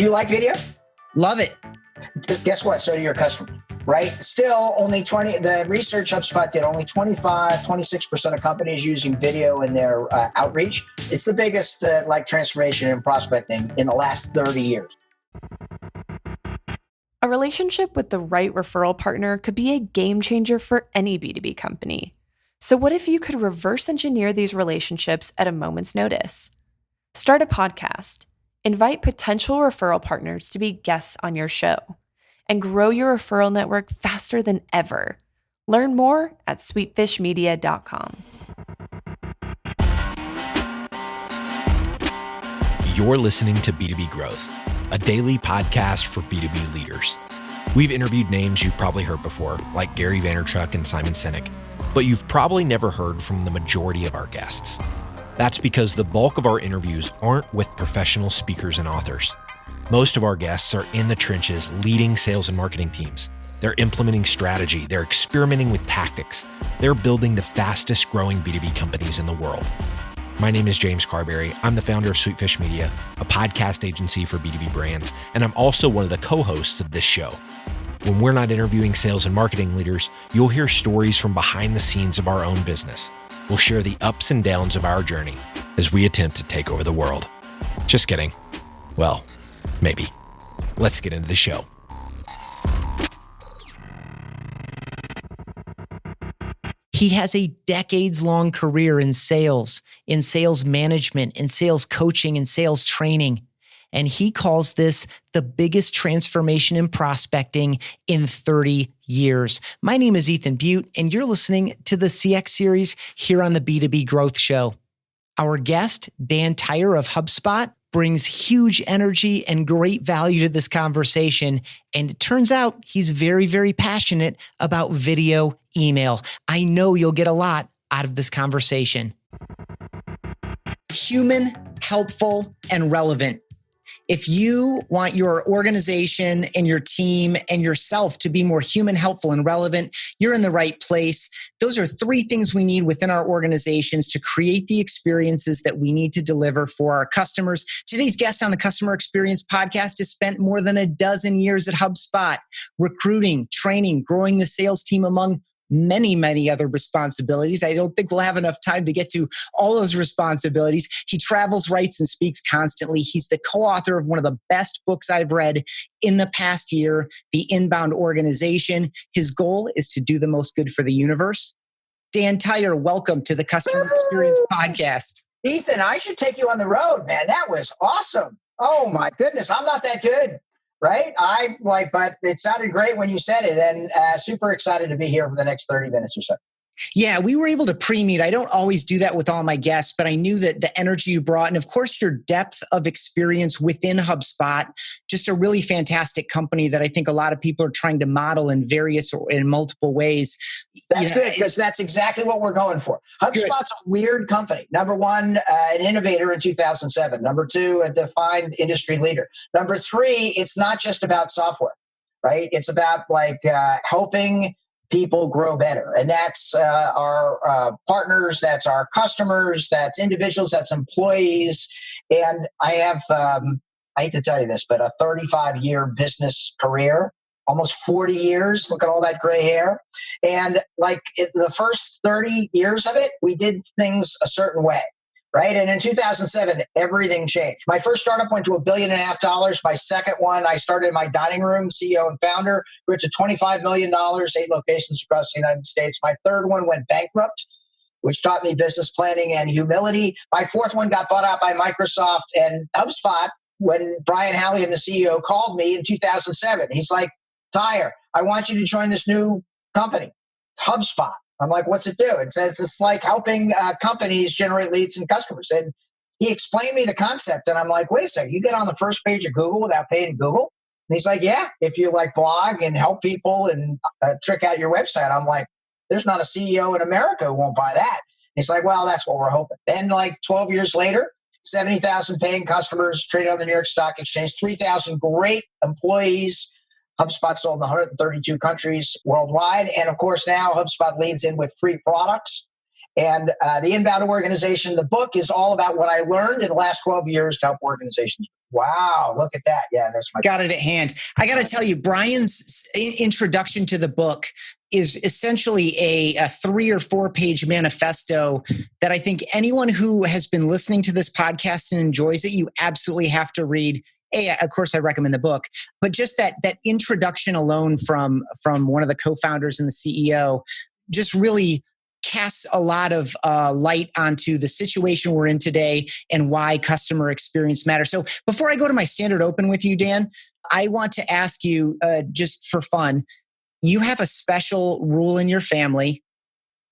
you like video? Love it. Guess what? So do your customers, right? Still only the research HubSpot did, only 26% of companies using video in their outreach. It's the biggest transformation in prospecting in the last 30 years. A relationship with the right referral partner could be a game changer for any B2B company. So what if you could reverse engineer these relationships at a moment's notice? Start a podcast, invite potential referral partners to be guests on your show, and grow your referral network faster than ever. Learn more at sweetfishmedia.com. You're listening to B2B Growth, a daily podcast for B2B leaders. We've interviewed names you've probably heard before, like Gary Vaynerchuk and Simon Sinek, but you've probably never heard from the majority of our guests. That's because the bulk of our interviews aren't with professional speakers and authors. Most of our guests are in the trenches leading sales and marketing teams. They're implementing strategy. They're experimenting with tactics. They're building the fastest growing B2B companies in the world. My name is James Carberry. I'm the founder of Sweetfish Media, a podcast agency for B2B brands, and I'm also one of the co-hosts of this show. When we're not interviewing sales and marketing leaders, you'll hear stories from behind the scenes of our own business. We'll share the ups and downs of our journey as we attempt to take over the world. Just kidding. Well, maybe. Let's get into the show. He has a decades-long career in sales management, in sales coaching, and sales training. And he calls this the biggest transformation in prospecting in 30 years. My name is Ethan Butte, and you're listening to the CX series here on the B2B Growth Show. Our guest, Dan Tyre of HubSpot, brings huge energy and great value to this conversation. And it turns out he's very, very passionate about video email. I know you'll get a lot out of this conversation. Human, helpful, and relevant. If you want your organization and your team and yourself to be more human, helpful, and relevant, you're in the right place. Those are three things we need within our organizations to create the experiences that we need to deliver for our customers. Today's guest on the Customer Experience Podcast has spent more than a dozen years at HubSpot, recruiting, training, growing the sales team among many, many other responsibilities. I don't think we'll have enough time to get to all those responsibilities. He travels, writes, and speaks constantly. He's the co-author of one of the best books I've read in the past year, The Inbound Organization. His goal is to do the most good for the universe. Dan Tyre, welcome to the Customer Experience Podcast. Ethan, I should take you on the road, man. That was awesome. Oh my goodness. I'm not that good. Right? But it sounded great when you said it, and super excited to be here for the next 30 minutes or so. Yeah, we were able to pre-meet. I don't always do that with all my guests, but I knew that the energy you brought, and of course, your depth of experience within HubSpot, just a really fantastic company that I think a lot of people are trying to model in multiple ways. That's good, because that's exactly what we're going for. HubSpot's a weird company. Number one, an innovator in 2007. Number two, a defined industry leader. Number three, it's not just about software, right? It's about helping people grow better. And that's our partners, that's our customers, that's individuals, that's employees. And I have, I hate to tell you this, but a 35-year business career, almost 40 years. Look at all that gray hair. And the first 30 years of it, we did things a certain way. Right. And in 2007, everything changed. My first startup went to $1.5 billion. My second one, I started in my dining room, CEO and founder, grew to $25 million, 8 locations across the United States. My third one went bankrupt, which taught me business planning and humility. My fourth one got bought out by Microsoft and HubSpot. When Brian Halligan, the CEO, called me in 2007, he's like, Tyre, I want you to join this new company. It's HubSpot. I'm like, what's it do? It says it's like helping companies generate leads and customers. And he explained me the concept. And I'm like, wait a second, you get on the first page of Google without paying Google? And he's like, yeah, if you blog and help people and trick out your website. I'm like, there's not a CEO in America who won't buy that. And he's like, well, that's what we're hoping. Then 12 years later, 70,000 paying customers, traded on the New York Stock Exchange, 3,000 great employees. HubSpot sold in 132 countries worldwide. And of course, now HubSpot leads in with free products And the Inbound Organization, the book is all about what I learned in the last 12 years to help organizations. Wow, look at that. Yeah, that's my got it at hand. I got to tell you, Brian's introduction to the book is essentially a 3 or 4 page manifesto that I think anyone who has been listening to this podcast and enjoys it, you absolutely have to read. Of course, I recommend the book, but just that introduction alone from one of the co-founders and the CEO just really casts a lot of light onto the situation we're in today and why customer experience matters. So before I go to my standard open with you, Dan, I want to ask you, just for fun, you have a special rule in your family,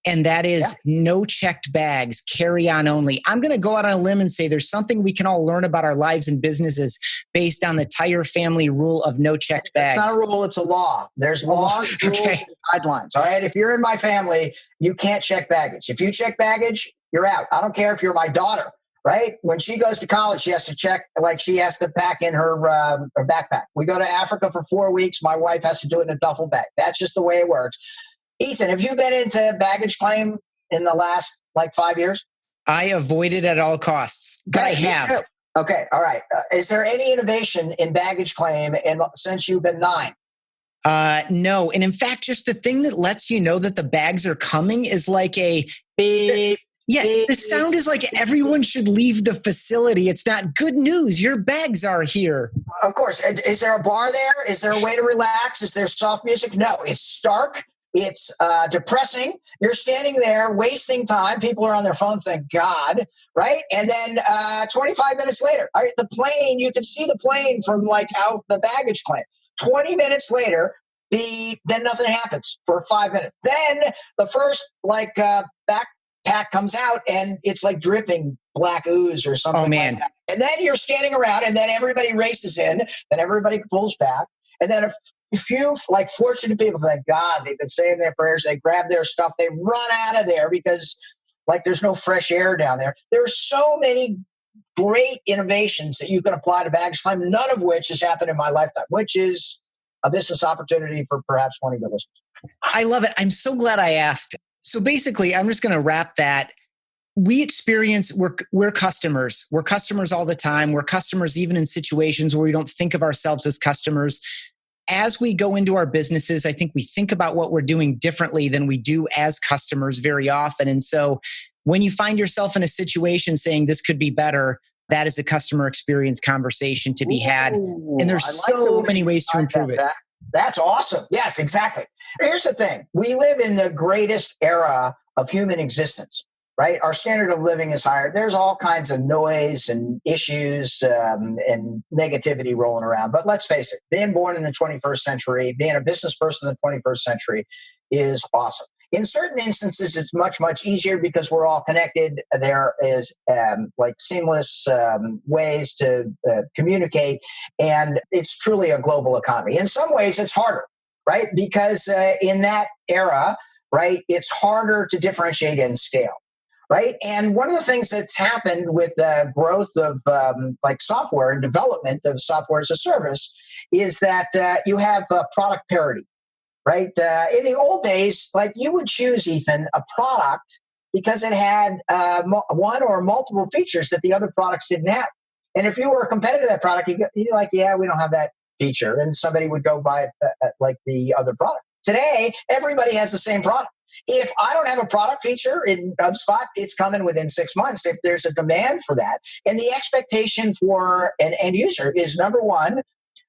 and that is no checked bags, carry on only. I'm going to go out on a limb and say there's something we can all learn about our lives and businesses based on the Tyre family rule of no checked bags. It's not a rule, it's a law. There's laws, rules, and guidelines. All right. If you're in my family, you can't check baggage. If you check baggage, you're out. I don't care if you're my daughter, right? When she goes to college, she has to check, like she has to pack in her backpack. We go to Africa for 4 weeks. My wife has to do it in a duffel bag. That's just the way it works. Ethan, have you been into baggage claim in the last 5 years? I avoid it at all costs, but I have. Okay. All right. Is there any innovation in baggage claim since you've been 9? No. And in fact, just the thing that lets you know that the bags are coming is like a beep. Yeah, the sound is like everyone should leave the facility. It's not good news. Your bags are here. Of course. Is there a bar there? Is there a way to relax? Is there soft music? No, it's stark. It's depressing. You're standing there wasting time. People are on their phone, thank God, right? And then 25 minutes later, the plane, you can see the plane from out the baggage claim. 20 minutes later, then nothing happens for 5 minutes. Then the first backpack comes out and it's dripping black ooze or something like that. And then you're standing around and then everybody races in, then everybody pulls back. And then a few fortunate people, thank God, they've been saying their prayers, they grab their stuff, they run out of there because there's no fresh air down there. There are so many great innovations that you can apply to baggage claim, none of which has happened in my lifetime, which is a business opportunity for perhaps one of your listeners. I love it. I'm so glad I asked. So basically, I'm just going to wrap that. We're customers. We're customers all the time. We're customers even in situations where we don't think of ourselves as customers. As we go into our businesses, I think we think about what we're doing differently than we do as customers very often. And so when you find yourself in a situation saying this could be better, that is a customer experience conversation to be had. And there's so many ways to improve it. That's awesome. Yes, exactly. Here's the thing. We live in the greatest era of human existence, right? Our standard of living is higher. There's all kinds of noise and issues and negativity rolling around. But let's face it, being born in the 21st century, being a business person in the 21st century is awesome. In certain instances, it's much, much easier because we're all connected. There is seamless ways to communicate, and it's truly a global economy. In some ways, it's harder, right? Because in that era, right, it's harder to differentiate and scale. Right. And one of the things that's happened with the growth of software and development of software as a service is that you have product parity. Right. In the old days, you would choose, Ethan, a product because it had one or multiple features that the other products didn't have. And if you were a competitor to that product, you're like, yeah, we don't have that feature. And somebody would go buy it the other product. Today, everybody has the same product. If I don't have a product feature in HubSpot, it's coming within 6 months if there's a demand for that. And the expectation for an end user is, number one,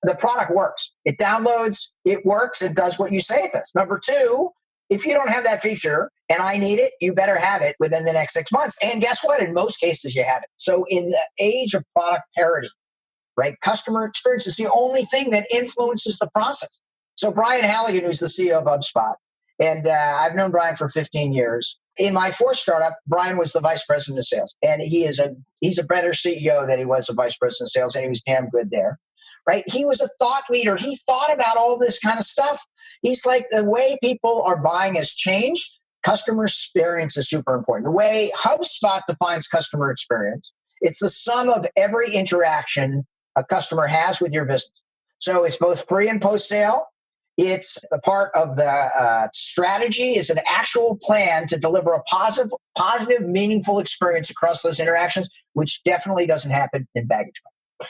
the product works. It downloads, it works, it does what you say it does. Number two, if you don't have that feature and I need it, you better have it within the next 6 months. And guess what? In most cases, you have it. So in the age of product parity, right, customer experience is the only thing that influences the process. So Brian Halligan, who's the CEO of HubSpot, and I've known Brian for 15 years. In my fourth startup, Brian was the vice president of sales. And he's a better CEO than he was a vice president of sales, and he was damn good there. Right? He was a thought leader. He thought about all this kind of stuff. He's like, the way people are buying has changed. Customer experience is super important. The way HubSpot defines customer experience, it's the sum of every interaction a customer has with your business. So it's both pre and post sale. It's a part of the strategy, is an actual plan to deliver a positive, meaningful experience across those interactions, which definitely doesn't happen in baggage claim.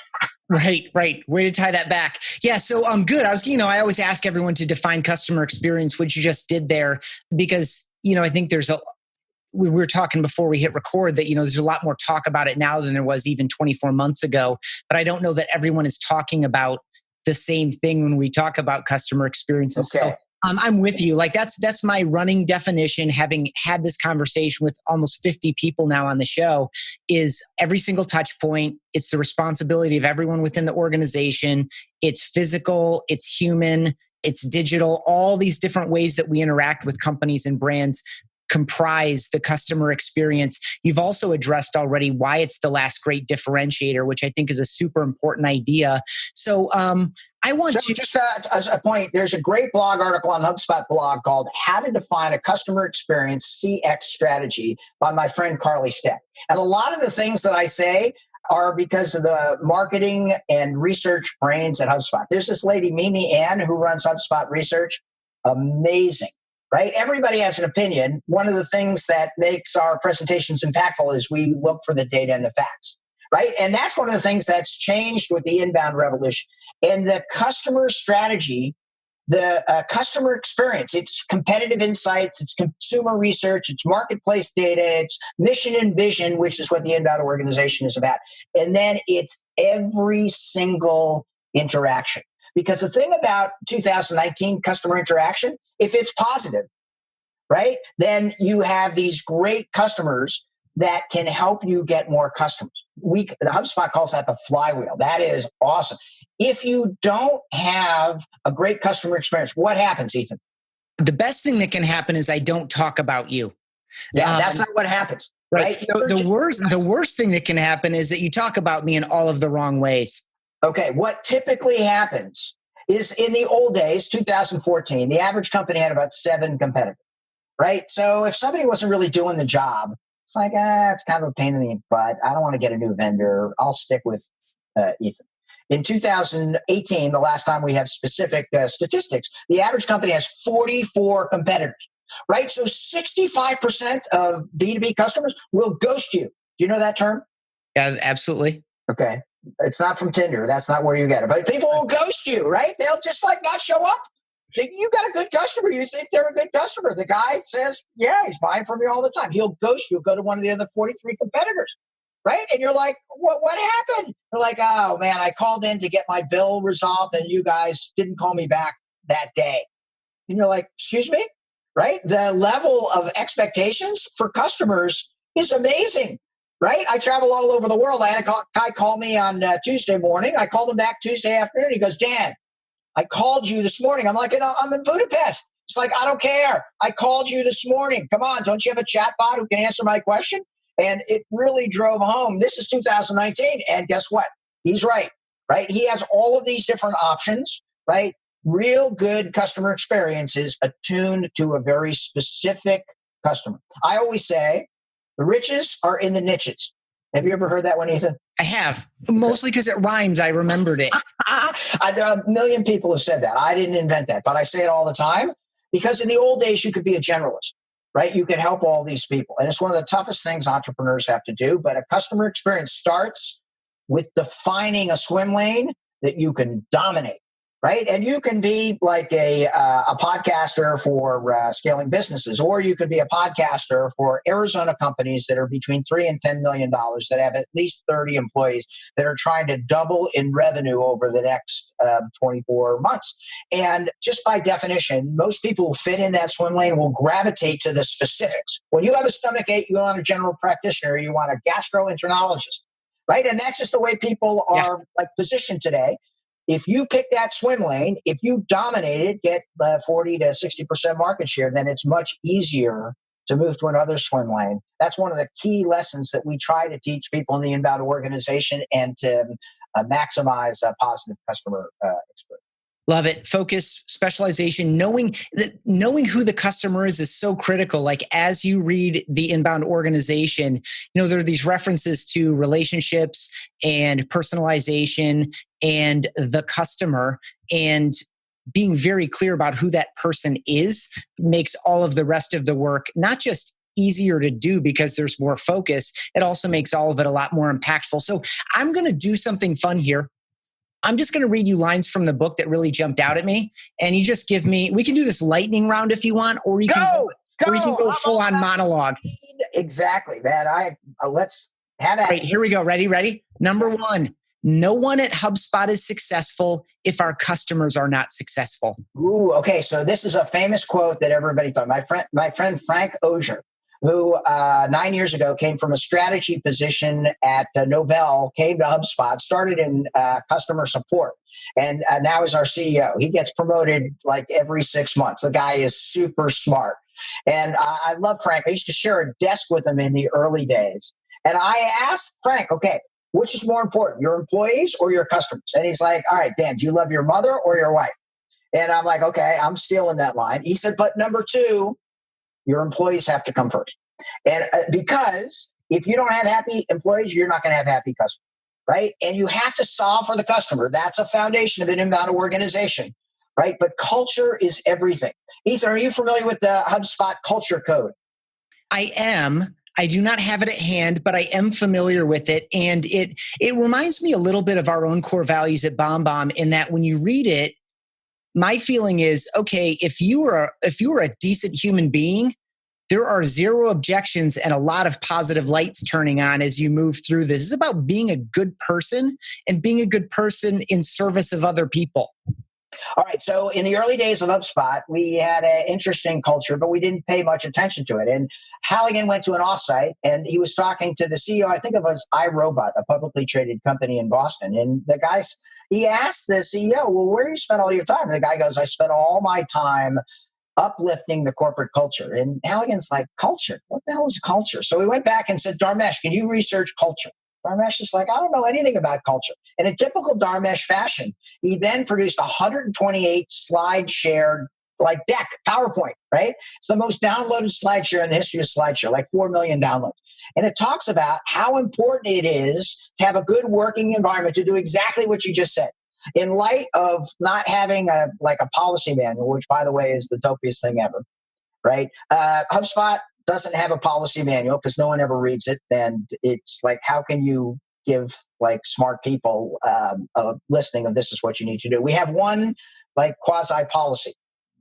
Right. Way to tie that back. Yeah. So good. I always ask everyone to define customer experience, which you just did there, because, I think we were talking before we hit record that, there's a lot more talk about it now than there was even 24 months ago. But I don't know that everyone is talking about the same thing when we talk about customer experiences. Okay. So I'm with you. Like that's my running definition, having had this conversation with almost 50 people now on the show, is every single touch point. It's the responsibility of everyone within the organization. It's physical, it's human, it's digital. All these different ways that we interact with companies and brands comprise the customer experience. You've also addressed already why it's the last great differentiator, which I think is a super important idea. So just as a point, there's a great blog article on HubSpot blog called How to Define a Customer Experience CX Strategy by my friend Carly Steck. And a lot of the things that I say are because of the marketing and research brains at HubSpot. There's this lady, Mimi Ann, who runs HubSpot Research. Amazing. Right? Everybody has an opinion. One of the things that makes our presentations impactful is we look for the data and the facts, right? And that's one of the things that's changed with the inbound revolution. And the customer strategy, the customer experience, it's competitive insights, it's consumer research, it's marketplace data, it's mission and vision, which is what the inbound organization is about. And then it's every single interaction. Because the thing about 2019 customer interaction, if it's positive, right, then you have these great customers that can help you get more customers. The HubSpot calls that the flywheel. That is awesome. If you don't have a great customer experience, what happens, Ethan? The best thing that can happen is I don't talk about you. Yeah, that's not what happens. Right? The worst thing that can happen is that you talk about me in all of the wrong ways. Okay, what typically happens is in the old days, 2014, the average company had about 7 competitors, right? So if somebody wasn't really doing the job, it's like, it's kind of a pain in the butt. I don't want to get a new vendor. I'll stick with Ethan. In 2018, the last time we have specific statistics, the average company has 44 competitors, right? So 65% of B2B customers will ghost you. Do you know that term? Yeah, absolutely. Okay. It's not from Tinder. That's not where you get it. But people will ghost you, right? They'll just not show up. You got a good customer. You think they're a good customer. The guy says, yeah, he's buying from you all the time. He'll ghost you. Go to one of the other 43 competitors, right? And you're like, what happened? They're like, oh, man, I called in to get my bill resolved and you guys didn't call me back that day. And you're like, excuse me? Right? The level of expectations for customers is amazing. Right? I travel all over the world. I had a guy call me on Tuesday morning. I called him back Tuesday afternoon. He goes, Dan, I called you this morning. I'm like, I'm in Budapest. It's like, I don't care. I called you this morning. Come on. Don't you have a chatbot who can answer my question? And it really drove home. This is 2019. And guess what? He's right. He has all of these different options, right? Real good customer experiences attuned to a very specific customer. I always say, the riches are in the niches. Have you ever heard that one, Ethan? I have. Mostly because it rhymes. I remembered it. There are a million people who said that. I didn't invent that, but I say it all the time because in the old days, you could be a generalist, right? You could help all these people. And it's one of the toughest things entrepreneurs have to do. But a customer experience starts with defining a swim lane that you can dominate. Right. And you can be like a podcaster for scaling businesses, or you could be a podcaster for Arizona companies that are between $3 and $10 million that have at least 30 employees that are trying to double in revenue over the next 24 months. And just by definition, most people who fit in that swim lane will gravitate to the specifics. When you have a stomach ache, you want a general practitioner, you want a gastroenterologist. Right. And that's just the way people are positioned today. If you pick that swim lane, if you dominate it, get 40 to 60% market share, then it's much easier to move to another swim lane. That's one of the key lessons that we try to teach people in the inbound organization and to maximize a positive customer experience. Love it. Focus, specialization, knowing who the customer is so critical. Like as you read the inbound organization, there are these references to relationships and personalization and the customer. And being very clear about who that person is makes all of the rest of the work not just easier to do because there's more focus, it also makes all of it a lot more impactful. So I'm going to do something fun here. I'm just going to read you lines from the book that really jumped out at me. And you just give me, we can do this lightning round if you want, or you can go full on monologue. Exactly, man. Let's have that. Right, here we go. Ready? Number one, no one at HubSpot is successful if our customers are not successful. Ooh, okay. So this is a famous quote that everybody thought. My friend Frank Ozier, who 9 years ago came from a strategy position at Novell, came to HubSpot, started in customer support, and now is our CEO. He gets promoted like every 6 months. The guy is super smart. And I love Frank. I used to share a desk with him in the early days. And I asked Frank, okay, which is more important, your employees or your customers? And he's like, all right, Dan, do you love your mother or your wife? And I'm like, okay, I'm stealing that line. He said, but number two, your employees have to come first. And because if you don't have happy employees, you're not going to have happy customers, right? And you have to solve for the customer. That's a foundation of an inbound organization, right? But culture is everything. Ethan, are you familiar with the HubSpot culture code? I am. I do not have it at hand, but I am familiar with it. And it reminds me a little bit of our own core values at BombBomb in that when you read it, my feeling is, okay, if you were a decent human being, there are zero objections and a lot of positive lights turning on as you move through this. It's about being a good person and being a good person in service of other people. All right. So in the early days of HubSpot, we had an interesting culture, but we didn't pay much attention to it. And Halligan went to an offsite and he was talking to the CEO, I think it was iRobot, a publicly traded company in Boston. And he asked the CEO, well, where do you spend all your time? And the guy goes, I spent all my time uplifting the corporate culture. And Halligan's like, culture? What the hell is culture? So we went back and said, Dharmesh, can you research culture? Dharmesh is like, I don't know anything about culture. In a typical Dharmesh fashion, he then produced 128 slide shared like deck, PowerPoint, right? It's the most downloaded SlideShare in the history of SlideShare, like 4 million downloads. And it talks about how important it is to have a good working environment to do exactly what you just said. In light of not having a policy manual, which by the way is the dopiest thing ever, right? HubSpot doesn't have a policy manual because no one ever reads it. And it's like, how can you give like smart people a listing of this is what you need to do? We have one like quasi policy.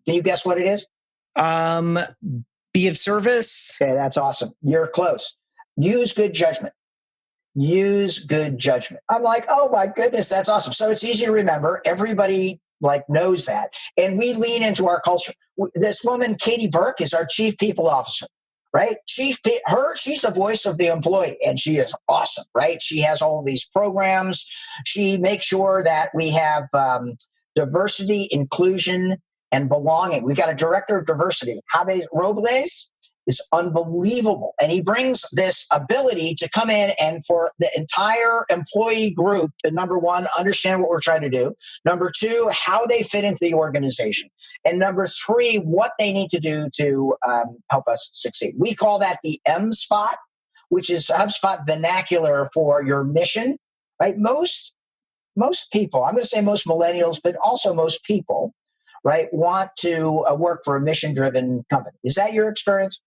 Can you guess what it is? Be of service. Okay, that's awesome. You're close. Use good judgment. Use good judgment. I'm like, oh my goodness, that's awesome. So it's easy to remember. Everybody like knows that. And we lean into our culture. This woman, Katie Burke, is our chief people officer, right? She's the voice of the employee and she is awesome, right? She has all these programs. She makes sure that we have diversity, inclusion, and belonging. We've got a director of diversity. Javier Robles is unbelievable. And he brings this ability to come in and for the entire employee group to, number one, understand what we're trying to do. Number two, how they fit into the organization. And number three, what they need to do to help us succeed. We call that the M spot, which is HubSpot vernacular for your mission, right? Most people, I'm going to say most millennials, but also most people, right, want to work for a mission-driven company. Is that your experience?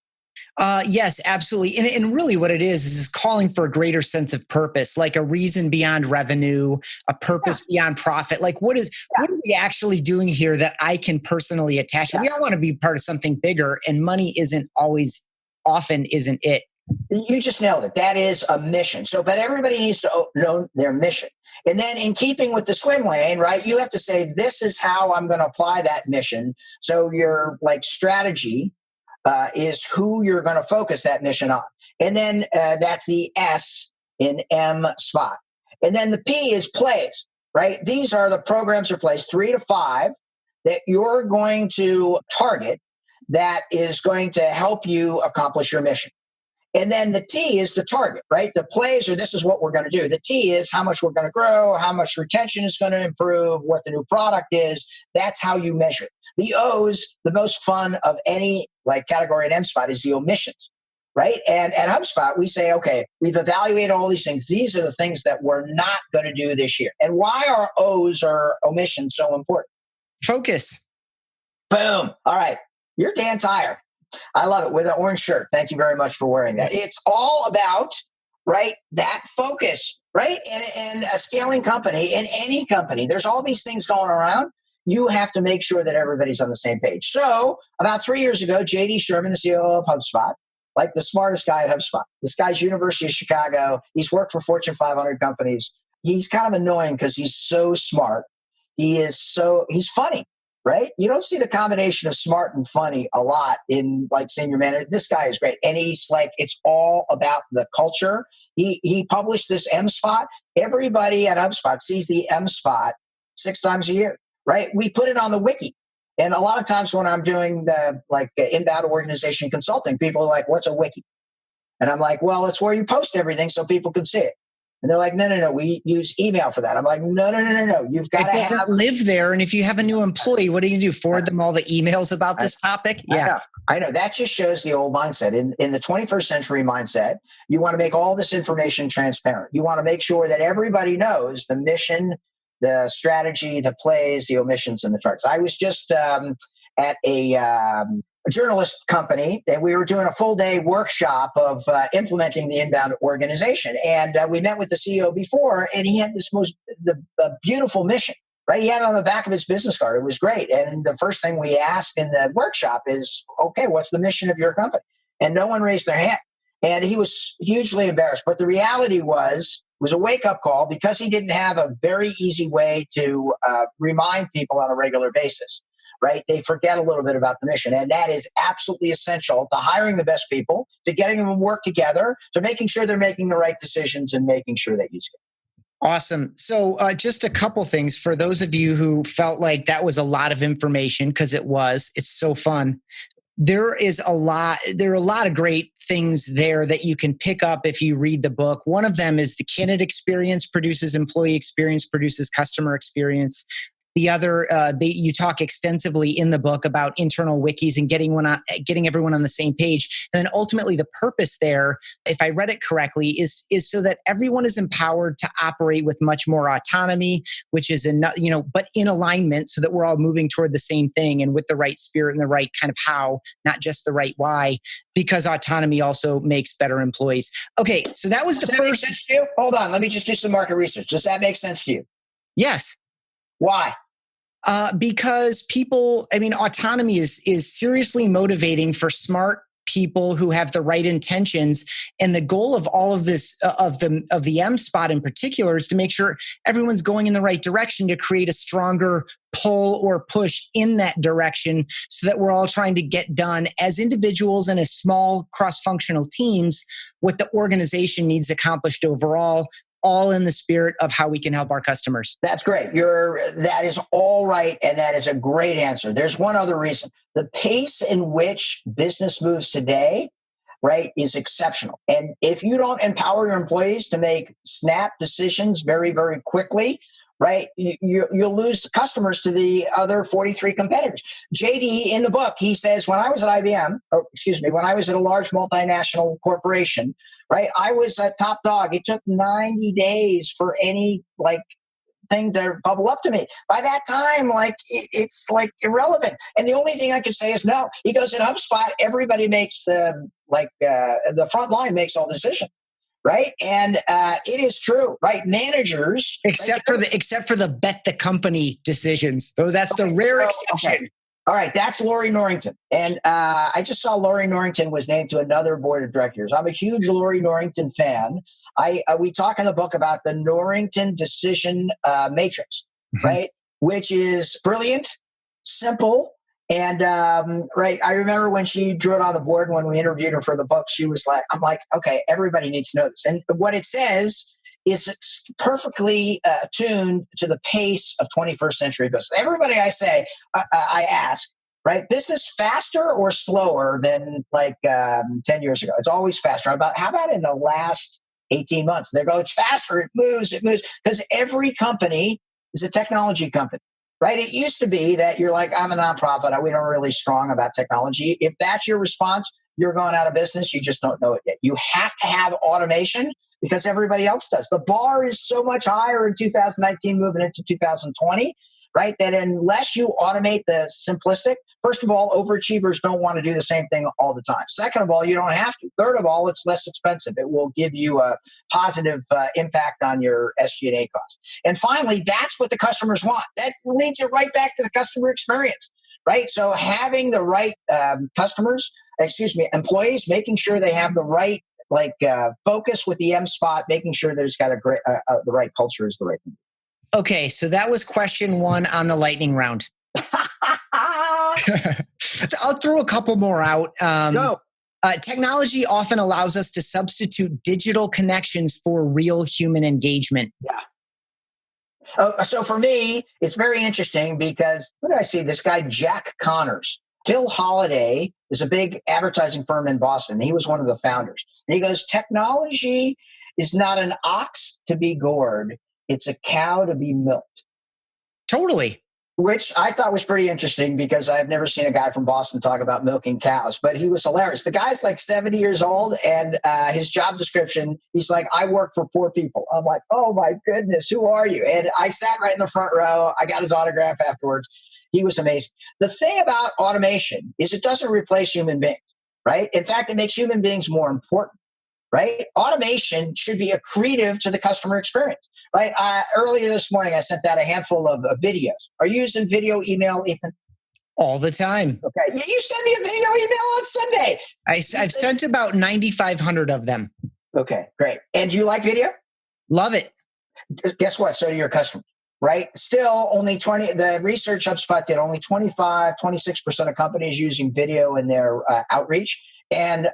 Yes, absolutely. And really what it is calling for a greater sense of purpose, like a reason beyond revenue, a purpose beyond profit. Like what are we actually doing here that I can personally attach? We all want to be part of something bigger, and money isn't it. You just nailed it. That is a mission. So, but everybody needs to know their mission. And then in keeping with the swim lane, right, you have to say, this is how I'm going to apply that mission. So your like strategy is who you're going to focus that mission on. And then that's the S in M spot. And then the P is plays, right? These are the programs or plays, 3 to 5, that you're going to target that is going to help you accomplish your mission. And then the T is the target, right? The plays are this is what we're going to do. The T is how much we're going to grow, how much retention is going to improve, what the new product is. That's how you measure. The O's, the most fun of any like category at MSpot is the omissions, right? And at HubSpot, we say, okay, we've evaluated all these things. These are the things that we're not going to do this year. And why are O's or omissions so important? Focus. Boom. All right. You're Dan Tyre. I love it, with an orange shirt. Thank you very much for wearing that. It's all about, right, that focus, right? And a scaling company, in any company, there's all these things going around. You have to make sure that everybody's on the same page. So about 3 years ago, JD Sherman, the CEO of HubSpot, like the smartest guy at HubSpot. This guy's University of Chicago. He's worked for Fortune 500 companies. He's kind of annoying because he's so smart. He's funny, right? You don't see the combination of smart and funny a lot in like senior manager. This guy is great. And he's like, it's all about the culture. He published this M-Spot. Everybody at HubSpot sees the M-Spot 6 times a year, right? We put it on the wiki. And a lot of times when I'm doing the inbound organization consulting, people are like, what's a wiki? And I'm like, well, it's where you post everything so people can see it. And they're like, no, we use email for that. I'm like, no. You've got to have live there. And if you have a new employee, what do? Forward them all the emails about this topic? Yeah. I know. That just shows the old mindset. In the 21st century mindset, you want to make all this information transparent. You want to make sure that everybody knows the mission, the strategy, the plays, the omissions, and the targets. I was just at a journalist company, and we were doing a full day workshop of implementing the inbound organization. And we met with the CEO before, and he had this beautiful mission, right? He had it on the back of his business card. It was great. And the first thing we asked in the workshop is, okay, what's the mission of your company? And no one raised their hand. And he was hugely embarrassed. But the reality was a wake-up call, because he didn't have a very easy way to remind people on a regular basis, right? They forget a little bit about the mission. And that is absolutely essential to hiring the best people, to getting them to work together, to making sure they're making the right decisions and making sure that you scale. Awesome. So just a couple things for those of you who felt like that was a lot of information, because it's so fun. There are a lot of great things there that you can pick up if you read the book. One of them is the candidate experience produces employee experience, produces customer experience. The other, you talk extensively in the book about internal wikis and getting everyone on the same page. And then ultimately the purpose there, if I read it correctly, is so that everyone is empowered to operate with much more autonomy, which is, but in alignment, so that we're all moving toward the same thing and with the right spirit and the right kind of how, not just the right why, because autonomy also makes better employees. Okay, so that was the first. Make sense to you? Hold on, let me just do some market research. Does that make sense to you? Yes. Why? Because autonomy is seriously motivating for smart people who have the right intentions. And the goal of all of this, of the M-Spot in particular, is to make sure everyone's going in the right direction to create a stronger pull or push in that direction, so that we're all trying to get done as individuals and as small cross-functional teams what the organization needs accomplished overall, all in the spirit of how we can help our customers. That's great. That is all right. And that is a great answer. There's one other reason. The pace in which business moves today, right, is exceptional. And if you don't empower your employees to make snap decisions very, very quickly, right, you'll lose customers to the other 43 competitors. JD, in the book, he says, when I was at IBM, when I was at a large multinational corporation, right, I was a top dog. It took 90 days for any thing to bubble up to me. By that time, it's irrelevant. And the only thing I could say is no. He goes, in HubSpot, everybody makes the front line makes all the decisions. Right. And it is true. Right. Managers. Except for the bet the company decisions. Though that's the rare exception. Okay. All right. That's Lori Norrington. And I just saw Lori Norrington was named to another board of directors. I'm a huge Lori Norrington fan. We talk in the book about the Norrington decision matrix, right? Which is brilliant, simple. And I remember when she drew it on the board, when we interviewed her for the book, she was like, I'm like, okay, everybody needs to know this. And what it says is it's perfectly tuned to the pace of 21st century business. Everybody I ask, right, business faster or slower than 10 years ago? It's always faster. How about in the last 18 months? They go, it's faster, it moves, because every company is a technology company. Right? It used to be that you're like, I'm a nonprofit. We don't really strong about technology. If that's your response, you're going out of business. You just don't know it yet. You have to have automation because everybody else does. The bar is so much higher in 2019 moving into 2020, right? That unless you automate the simplistic, first of all, overachievers don't want to do the same thing all the time. Second of all, you don't have to. Third of all, it's less expensive. It will give you a positive impact on your SG&A costs. And finally, that's what the customers want. That leads it right back to the customer experience, right? So having the right employees, making sure they have the right focus with the M spot, making sure that it's got the right culture is the right thing. Okay, so that was question 1 on the lightning round. I'll throw a couple more out. Go. Technology often allows us to substitute digital connections for real human engagement. Yeah. So for me, it's very interesting because what did I see? This guy, Jack Connors. Bill Holiday is a big advertising firm in Boston. He was one of the founders. And he goes, technology is not an ox to be gored. It's a cow to be milked. Totally. Which I thought was pretty interesting because I've never seen a guy from Boston talk about milking cows, but he was hilarious. The guy's like 70 years old and his job description, he's like, I work for poor people. I'm like, oh my goodness, who are you? And I sat right in the front row. I got his autograph afterwards. He was amazing. The thing about automation is it doesn't replace human beings, right? In fact, it makes human beings more important, right? Automation should be accretive to the customer experience, right? Earlier this morning, I sent out a handful of videos. Are you using video email, Ethan? All the time. Okay. You sent me a video email on Sunday. I've sent about 9,500 of them. Okay, great. And do you like video? Love it. Guess what? So do your customers. Right? Still only the research HubSpot did, only 26% of companies using video in their outreach. And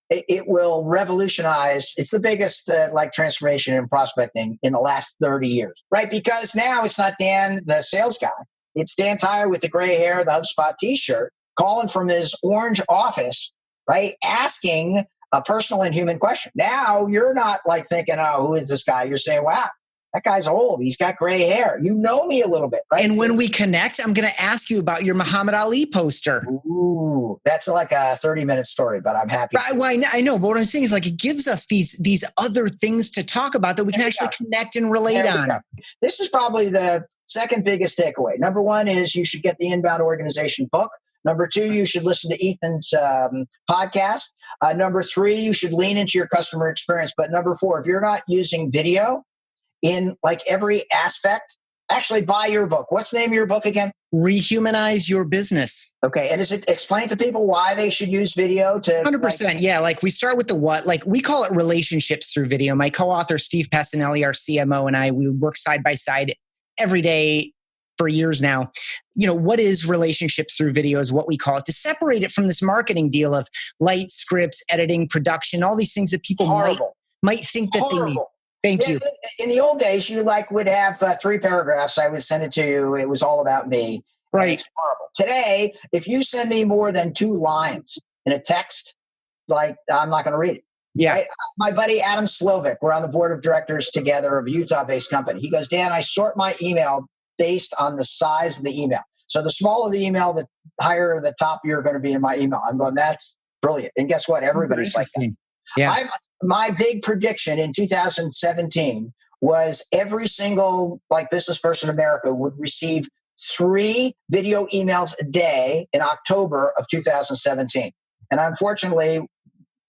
it will revolutionize. It's the biggest transformation in prospecting in the last 30 years, right? Because now it's not Dan, the sales guy. It's Dan Tyre with the gray hair, the HubSpot t-shirt, calling from his orange office, right? Asking a personal and human question. Now you're not like thinking, oh, who is this guy? You're saying, wow, that guy's old. He's got gray hair. You know me a little bit, right? And when we connect, I'm going to ask you about your Muhammad Ali poster. Ooh, that's like a 30-minute story, but I'm happy. I know, but what I'm saying is like it gives us these other things to talk about that we can actually connect and relate on. This is probably the second biggest takeaway. Number 1 is you should get the Inbound Organization book. Number 2, you should listen to Ethan's podcast. Number 3, you should lean into your customer experience. But number 4, if you're not using video in like every aspect, actually buy your book. What's the name of your book again? Rehumanize Your Business. Okay. And is it explain to people why they should use video to 100%. Yeah. Like we start with the what, like we call it relationships through video. My co-author, Steve Passanelli, our CMO, and I, we work side by side every day for years now. You know, what is relationships through video is what we call it, to separate it from this marketing deal of light scripts, editing, production, all these things that people might think that they need. Thank you. In the old days, you would have 3 paragraphs. I would send it to you. It was all about me. Right. It's horrible. Today, if you send me more than 2 lines in a text, I'm not going to read it. Yeah. Right? My buddy Adam Slovic, we're on the board of directors together of a Utah-based company. He goes, Dan, I sort my email based on the size of the email. So the smaller the email, the higher the top you're going to be in my email. I'm going, that's brilliant. And guess what? Everybody's like that. Yeah. My big prediction in 2017 was every single business person in America would receive 3 video emails a day in October of 2017. And unfortunately,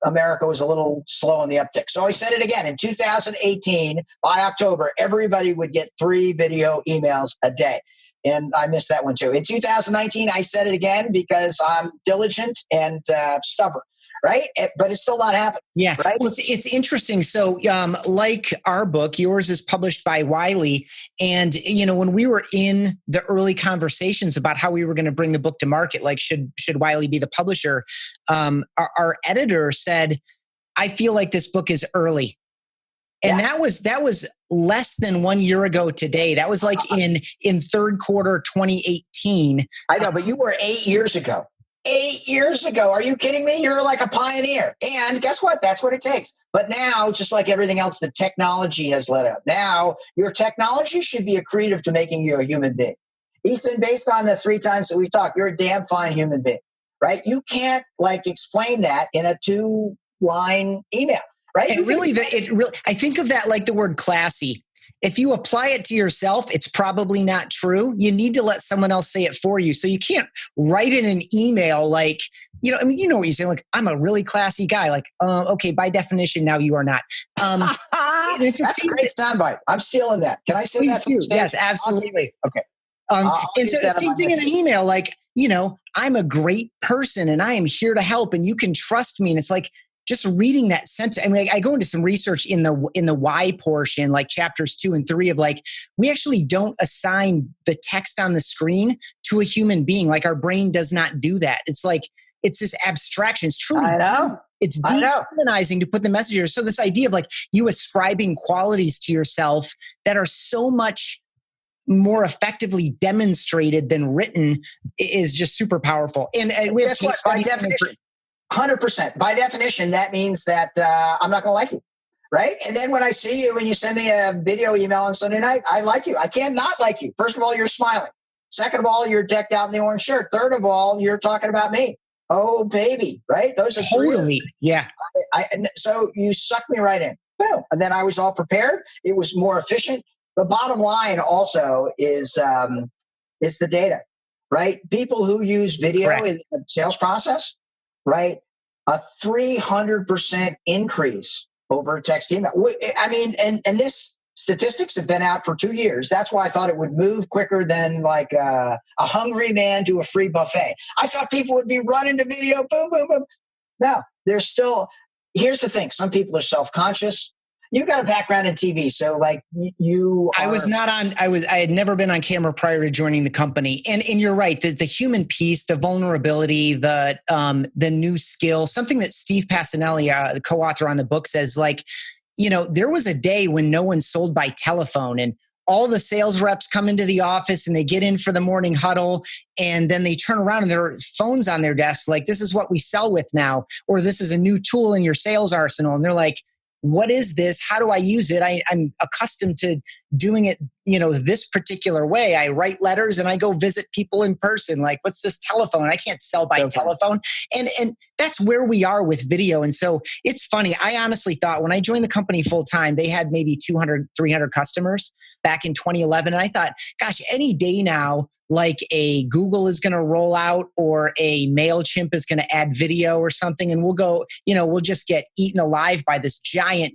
America was a little slow on the uptick. So I said it again. In 2018, by October, everybody would get 3 video emails a day. And I missed that one too. In 2019, I said it again because I'm diligent and stubborn. Right. But it's still not happening. Yeah. Right. Well, it's interesting. So like our book, yours is published by Wiley. And, you know, when we were in the early conversations about how we were going to bring the book to market, like should Wiley be the publisher? Our editor said, I feel like this book is early. And that was less than 1 year ago today. That was like in third quarter 2018. I know, but you were 8 years ago. 8 years ago. Are you kidding me? You're like a pioneer. And guess what? That's what it takes. But now, just like everything else, the technology has led up. Now, your technology should be accretive to making you a human being. Ethan, based on the 3 times that we've talked, you're a damn fine human being, right? You can't explain that in a 2-line email, right? And really, I think of that like the word classy. if you apply it to yourself, it's probably not true. You need to let someone else say it for you. So you can't write in an email like, you know what you're saying? Like, I'm a really classy guy. Like, okay, by definition, now you are not. It's a great soundbite. I'm stealing that. Can I say Please that? Do. Yes, absolutely. Okay. And so the same thing in an email, like, I'm a great person and I am here to help and you can trust me. And it's like, just reading that sentence. I mean, I go into some research in the why portion, like chapters 2 and 3 of like, we actually don't assign the text on the screen to a human being. Like our brain does not do that. It's like, it's this abstraction. It's truly, I know. It's dehumanizing to put the message here. So this idea of like you ascribing qualities to yourself that are so much more effectively demonstrated than written is just super powerful. And we have guess what? By definition, 100%. By definition, that means that I'm not going to like you, right? And then when I see you and you send me a video email on Sunday night, I like you. I can't not like you. First of all, you're smiling. Second of all, you're decked out in the orange shirt. Third of all, you're talking about me. Oh, baby, right? Those are totally, yeah. So you sucked me right in. Boom. And then I was all prepared. It was more efficient. The bottom line also is the data, right? People who use video in the sales process, right? A 300% increase over text email. I mean, and this statistics have been out for 2 years. That's why I thought it would move quicker than like a hungry man to a free buffet. I thought people would be running to video, boom, boom, boom. No, there's still, here's the thing. Some people are self-conscious. You got a background in TV, so like I had never been on camera prior to joining the company. And you're right, the human piece, the vulnerability, the new skill, something that Steve Passanelli, the co-author on the book, says, like, there was a day when no one sold by telephone and all the sales reps come into the office and they get in for the morning huddle and then they turn around and there are phones on their desk. Like, this is what we sell with now, or this is a new tool in your sales arsenal. And they're like, what is this? How do I use it? I'm accustomed to doing it, this particular way. I write letters and I go visit people in person. Like, what's this telephone? I can't sell by telephone. And that's where we are with video. And so it's funny. I honestly thought when I joined the company full time, they had maybe 200, 300 customers back in 2011. And I thought, gosh, any day now, like a Google is going to roll out or a MailChimp is going to add video or something. And we'll go, we'll just get eaten alive by this giant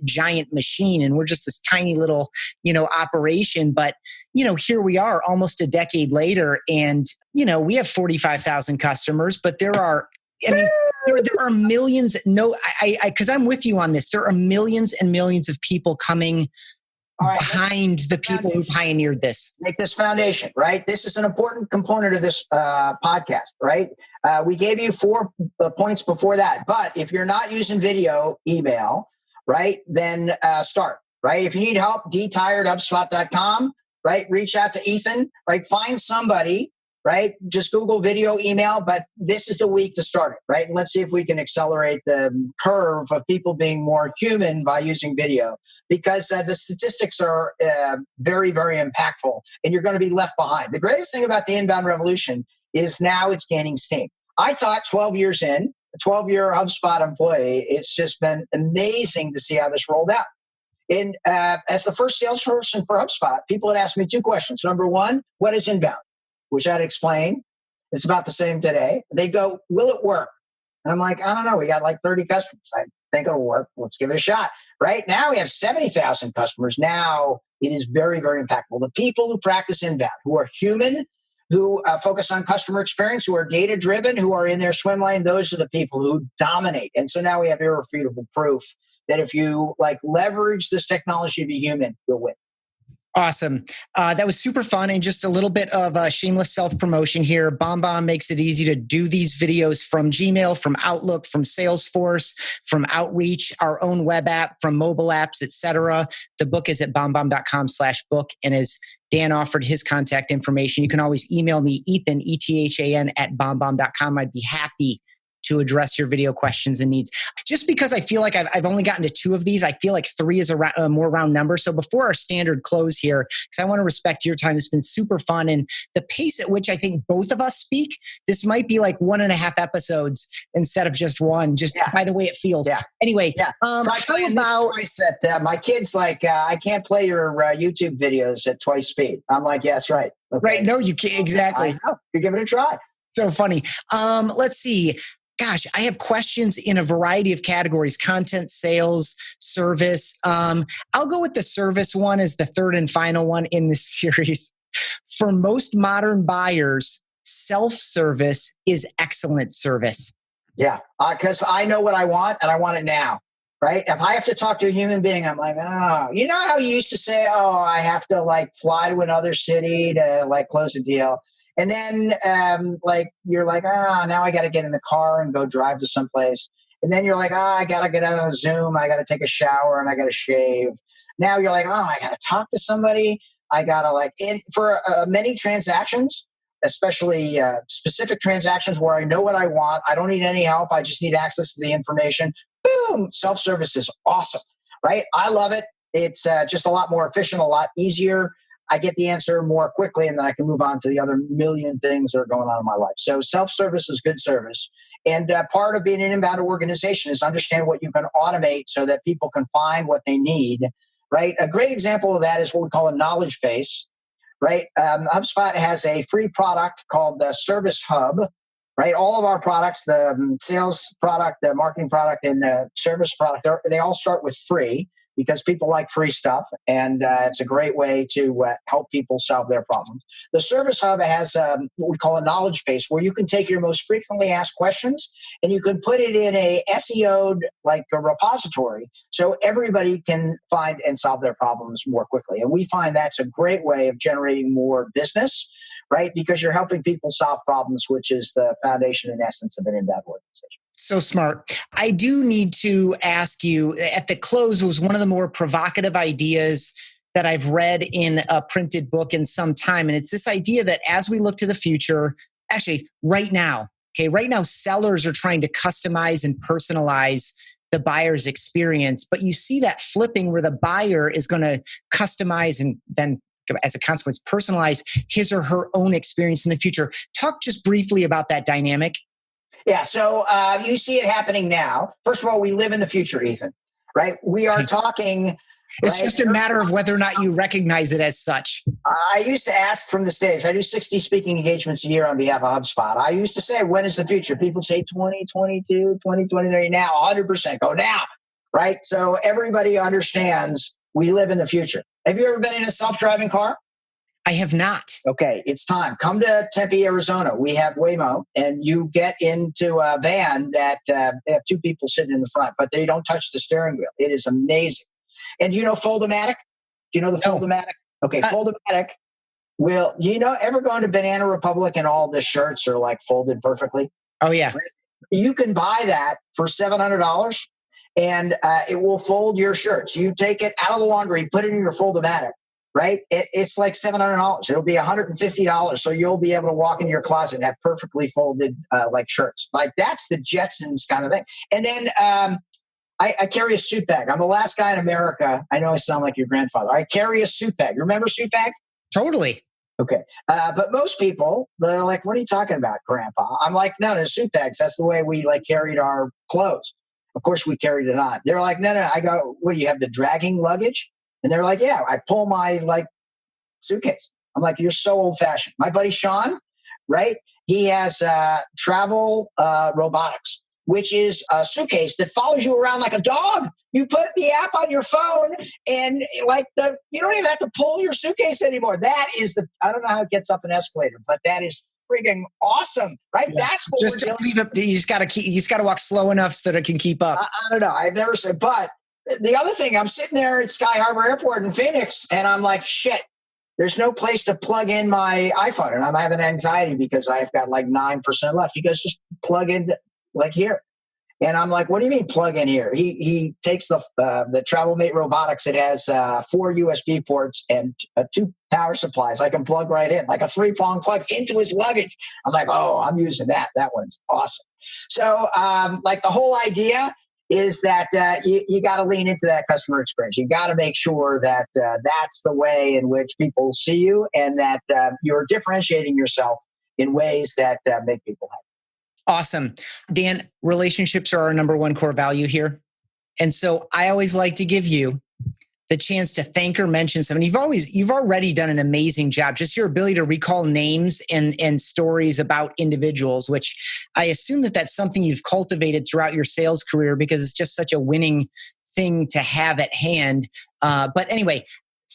machine. And we're just this tiny little, operation. But, here we are almost a decade later and, we have 45,000 customers, but there are, there are millions. Cause I'm with you on this. There are millions and millions of people coming behind the people who pioneered this. Make this foundation, right? This is an important component of this podcast, right? We gave you 4 points before that. But if you're not using video email, right, then start, right? If you need help, dtyre@hubspot.com, right? Reach out to Ethan, right? Find somebody, right? Just Google video email, but this is the week to start it, right? And let's see if we can accelerate the curve of people being more human by using video, because the statistics are very, very impactful and you're going to be left behind. The greatest thing about the inbound revolution is now it's gaining steam. I thought 12 years in, a 12-year HubSpot employee, it's just been amazing to see how this rolled out. And as the first salesperson for HubSpot, people had asked me 2 questions. Number 1, what is inbound? Which I'd explain. It's about the same today. They go, will it work? And I'm like, I don't know. We got like 30 customers. I think it'll work. Let's give it a shot. Right now we have 70,000 customers. Now it is very, very impactful. The people who practice inbound, who are human, who focus on customer experience, who are data driven, who are in their swim lane, those are the people who dominate. And so now we have irrefutable proof that if you leverage this technology to be human, you'll win. Awesome. That was super fun. And just a little bit of shameless self-promotion here. BombBomb makes it easy to do these videos from Gmail, from Outlook, from Salesforce, from Outreach, our own web app, from mobile apps, etc. The book is at bombbomb.com/book. And as Dan offered his contact information, you can always email me, Ethan, ETHAN, @bombbomb.com. I'd be happy to address your video questions and needs. Just because I feel like I've only gotten to 2 of these, I feel like 3 is a more round number. So before our standard close here, because I want to respect your time, it's been super fun. And the pace at which I think both of us speak, this might be like 1.5 episodes instead of just one, just by the way it feels. Yeah. Anyway, how about that my kids like, I can't play your YouTube videos at twice speed. I'm like, yes, right. Okay. Right. No, you can't. Exactly. I know. You give it a try. So funny. Let's see. Gosh, I have questions in a variety of categories: content, sales, service. I'll go with the service one as the third and final one in this series. For most modern buyers, self-service is excellent service. Yeah, because I know what I want and I want it now, right? If I have to talk to a human being, I'm like, oh, you know how you used to say, oh, I have to like fly to another city to like close a deal. And then like, you're like, oh, now I got to get in the car and go drive to someplace. And then you're like, oh, I got to get out of Zoom. I got to take a shower and I got to shave. Now you're like, oh, I got to talk to somebody. I got to like, for many transactions, especially specific transactions where I know what I want. I don't need any help. I just need access to the information. Boom. Self-service is awesome, right? I love it. It's just a lot more efficient, a lot easier. I get the answer more quickly, and then I can move on to the other million things that are going on in my life. So self-service is good service. And part of being an inbound organization is understand what you can automate so that people can find what they need, right? A great example of that is what we call a knowledge base, right? HubSpot has a free product called the Service Hub, right? All of our products, the sales product, the marketing product, and the service product, they all start with free because people like free stuff. And it's a great way to help people solve their problems. The Service Hub has what we call a knowledge base where you can take your most frequently asked questions and you can put it in a SEO'd like a repository so everybody can find and solve their problems more quickly. And we find that's a great way of generating more business, right? Because you're helping people solve problems, which is the foundation and essence of an inbound organization. So smart. I do need to ask you, at the close was one of the more provocative ideas that I've read in a printed book in some time. And it's this idea that as we look to the future, actually right now, sellers are trying to customize and personalize the buyer's experience. But you see that flipping where the buyer is going to customize and then as a consequence, personalize his or her own experience in the future. Talk just briefly about that dynamic. Yeah, so you see it happening now. First of all, we live in the future, Ethan, right? We are talking. It's just a matter of whether or not you recognize it as such. I used to ask from the stage, I do 60 speaking engagements a year on behalf of HubSpot. I used to say, when is the future? People say 2022, 2023, now, 100%, go now, right? So everybody understands we live in the future. Have you ever been in a self-driving car? I have not. Okay, it's time. Come to Tempe, Arizona. We have Waymo, and you get into a van that they have 2 people sitting in the front, but they don't touch the steering wheel. It is amazing. And do you know Fold-O-Matic? Do you know the Fold-O-Matic? Okay, Fold-O-Matic will, ever gone to Banana Republic and all the shirts are like folded perfectly? Oh, yeah. You can buy that for $700 and it will fold your shirts. You take it out of the laundry, put it in your Fold-O-Matic. Right? It's like $700. It'll be $150. So you'll be able to walk into your closet and have perfectly folded like shirts. Like that's the Jetsons kind of thing. And then I carry a suit bag. I'm the last guy in America. I know I sound like your grandfather. I carry a suit bag. Remember suit bag? Totally. Okay. But most people, they're like, what are you talking about, Grandpa? I'm like, no, suit bags. That's the way we like carried our clothes. Of course we carried it on. They're like, no. I go, what do you have, the dragging luggage? And they're like, yeah, I pull my like suitcase. I'm like, you're so old fashioned. My buddy Sean, right? He has travel robotics, which is a suitcase that follows you around like a dog. You put the app on your phone and you don't even have to pull your suitcase anymore. That is I don't know how it gets up an escalator, but that is freaking awesome, right? Yeah. That's what just we're doing. You just got to walk slow enough so that it can keep up. I don't know. I've never said, but the other thing, I'm sitting there at Sky Harbor Airport in Phoenix, and I'm like, shit, there's no place to plug in my iPhone. And I'm having anxiety because I've got like 9% left. He goes, just plug in like here. And I'm like, what do you mean plug in here? He takes the TravelMate Robotics. It has 4 USB ports and 2 power supplies. I can plug right in, like a 3-prong plug into his luggage. I'm like, oh, I'm using that. That one's awesome. So like the whole idea is that you got to lean into that customer experience. You got to make sure that that's the way in which people see you, and that you're differentiating yourself in ways that make people happy. Awesome. Dan, relationships are our number one core value here. And so I always like to give you the chance to thank or mention someone. You've already done an amazing job. Just your ability to recall names and stories about individuals, which I assume that that's something you've cultivated throughout your sales career, because it's just such a winning thing to have at hand. But anyway,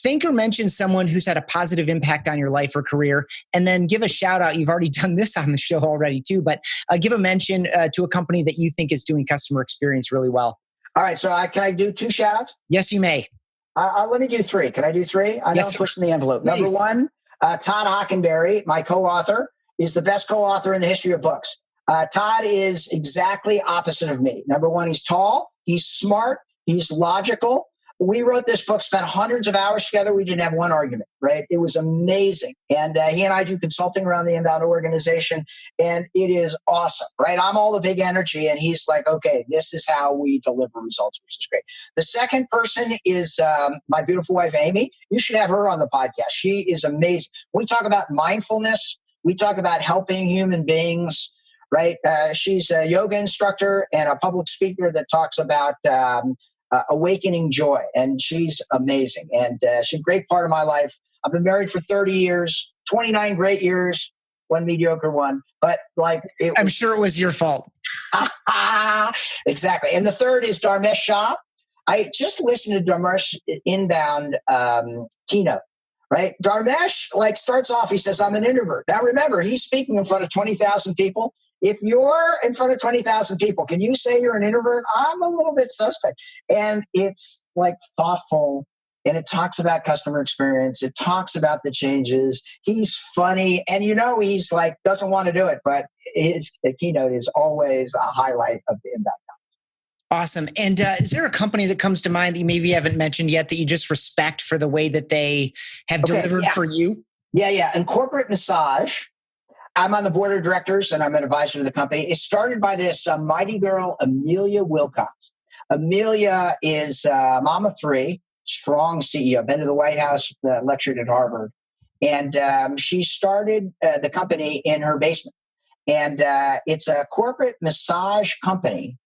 thank or mention someone who's had a positive impact on your life or career, and then give a shout out. You've already done this on the show already too, but give a mention to a company that you think is doing customer experience really well. All right. So can I do 2 shout outs? Yes, you may. Let me do 3. Can I do 3? I know Yes, I'm pushing the envelope. Please. Number 1, Todd Hockenberry, my co-author, is the best co-author in the history of books. Todd is exactly opposite of me. Number 1, he's tall, he's smart, he's logical. We wrote this book, spent hundreds of hours together. We didn't have one argument, right? It was amazing. And he and I do consulting around the inbound organization, and it is awesome, right? I'm all the big energy, and he's like, okay, this is how we deliver results, which is great. The second person is my beautiful wife, Amy. You should have her on the podcast. She is amazing. We talk about mindfulness. We talk about helping human beings, right? She's a yoga instructor and a public speaker that talks about awakening joy, and she's amazing, and she's a great part of my life. I've been married for 30 years, 29 great years, 1 mediocre one, but like I'm sure it was your fault. Exactly. And the third is Dharmesh Shah. I just listened to Dharmesh inbound keynote, right? Dharmesh starts off, he says, I'm an introvert. Now remember, he's speaking in front of 20,000 people. If you're in front of 20,000 people, can you say you're an introvert? I'm a little bit suspect. And it's thoughtful, and it talks about customer experience. It talks about the changes. He's funny, and he's doesn't want to do it, but his keynote is always a highlight of the inbound. Awesome. And is there a company that comes to mind that you maybe haven't mentioned yet that you just respect for the way that they have delivered for you? Yeah. In corporate massage, I'm on the board of directors, and I'm an advisor to the company. It started by this mighty girl, Amelia Wilcox. Amelia is mom of 3, strong CEO, been to the White House, lectured at Harvard. And she started the company in her basement. And it's a corporate massage company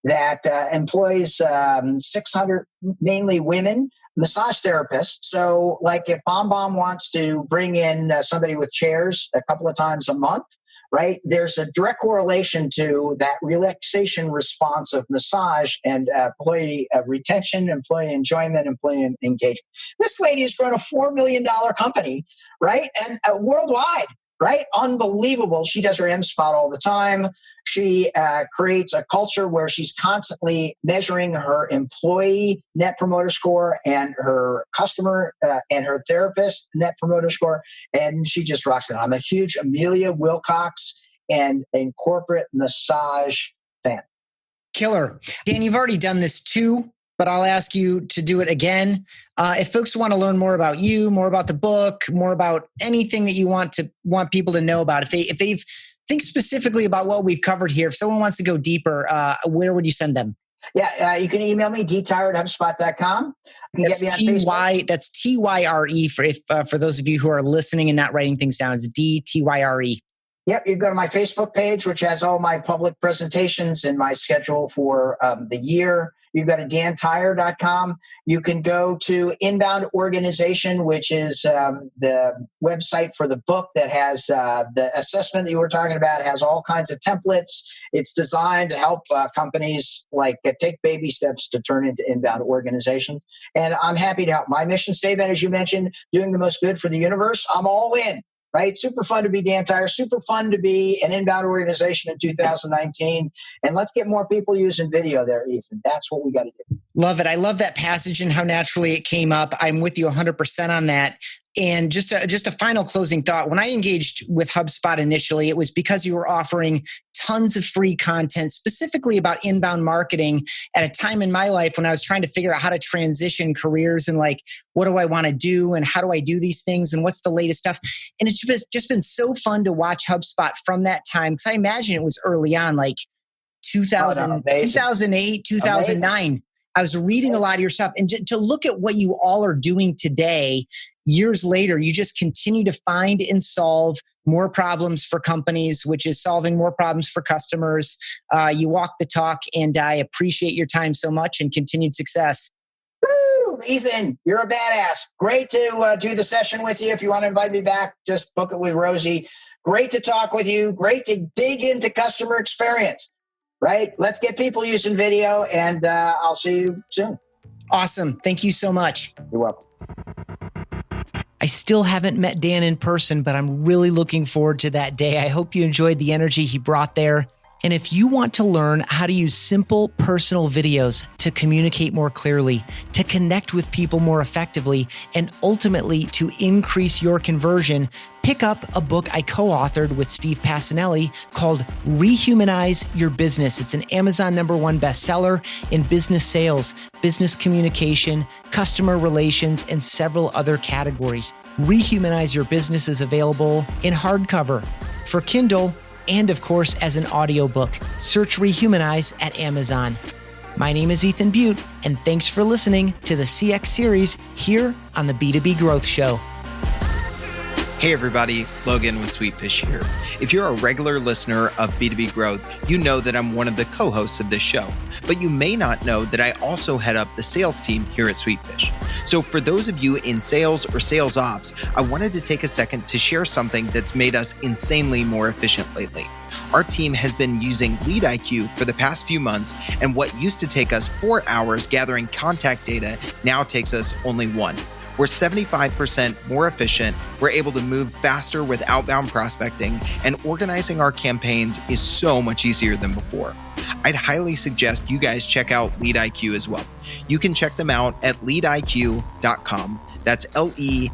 that employs 600, mainly women, massage therapists. So if BombBomb wants to bring in somebody with chairs a couple of times a month, right, there's a direct correlation to that relaxation response of massage and employee retention, employee enjoyment, employee engagement. This lady has run a $4 million company, right, and worldwide. Right? Unbelievable. She does her M-Spot all the time. She creates a culture where she's constantly measuring her employee net promoter score and her customer and her therapist net promoter score. And she just rocks it. I'm a huge Amelia Wilcox and a corporate massage fan. Killer. Dan, you've already done this too, but I'll ask you to do it again. If folks want to learn more about you, more about the book, more about anything that you want people to know about, if they think specifically about what we've covered here, if someone wants to go deeper, where would you send them? Yeah, you can email me, dtyre@hubspot.com. You can get me on Facebook. That's TYRE for those of you who are listening and not writing things down. It's DTYRE. Yep, you go to my Facebook page, which has all my public presentations and my schedule for the year. You go to dantyre.com. You can go to Inbound Organization, which is the website for the book that has the assessment that you were talking about. It has all kinds of templates. It's designed to help companies take baby steps to turn into inbound organizations. And I'm happy to help. My mission statement, as you mentioned, doing the most good for the universe. I'm all in. Right? Super fun to be Dan Tyre. Super fun to be an inbound organization in 2019. And let's get more people using video there, Ethan. That's what we got to do. Love it. I love that passage and how naturally it came up. I'm with you 100% on that. And just a final closing thought. When I engaged with HubSpot initially, it was because you were offering tons of free content, specifically about inbound marketing at a time in my life when I was trying to figure out how to transition careers and like, what do I want to do and how do I do these things and what's the latest stuff? And it's just been so fun to watch HubSpot from that time. Because I imagine it was early on, like 2008, 2009. Amazing. I was reading a lot of your stuff, and to look at what you all are doing today, years later, you just continue to find and solve more problems for companies, which is solving more problems for customers. You walk the talk, and I appreciate your time so much and continued success. Woo! Ethan, you're a badass. Great to do the session with you. If you want to invite me back, just book it with Rosie. Great to talk with you. Great to dig into customer experience. Right? Let's get people using video, and I'll see you soon. Awesome. Thank you so much. You're welcome. I still haven't met Dan in person, but I'm really looking forward to that day. I hope you enjoyed the energy he brought there. And if you want to learn how to use simple personal videos to communicate more clearly, to connect with people more effectively, and ultimately to increase your conversion, pick up a book I co-authored with Steve Passanelli called Rehumanize Your Business. It's an Amazon #1 bestseller in business sales, business communication, customer relations, and several other categories. Rehumanize Your Business is available in hardcover, for Kindle, and of course, as an audiobook. Search Rehumanize at Amazon. My name is Ethan Butte, and thanks for listening to the CX series here on the B2B Growth Show. Hey everybody, Logan with Sweetfish here. If you're a regular listener of B2B Growth, you know that I'm one of the co-hosts of this show, but you may not know that I also head up the sales team here at Sweetfish. So for those of you in sales or sales ops, I wanted to take a second to share something that's made us insanely more efficient lately. Our team has been using LeadIQ for the past few months, and what used to take us 4 hours gathering contact data now takes us only 1. We're 75% more efficient, we're able to move faster with outbound prospecting, and organizing our campaigns is so much easier than before. I'd highly suggest you guys check out LeadIQ as well. You can check them out at leadiq.com. That's LeadIQ.com.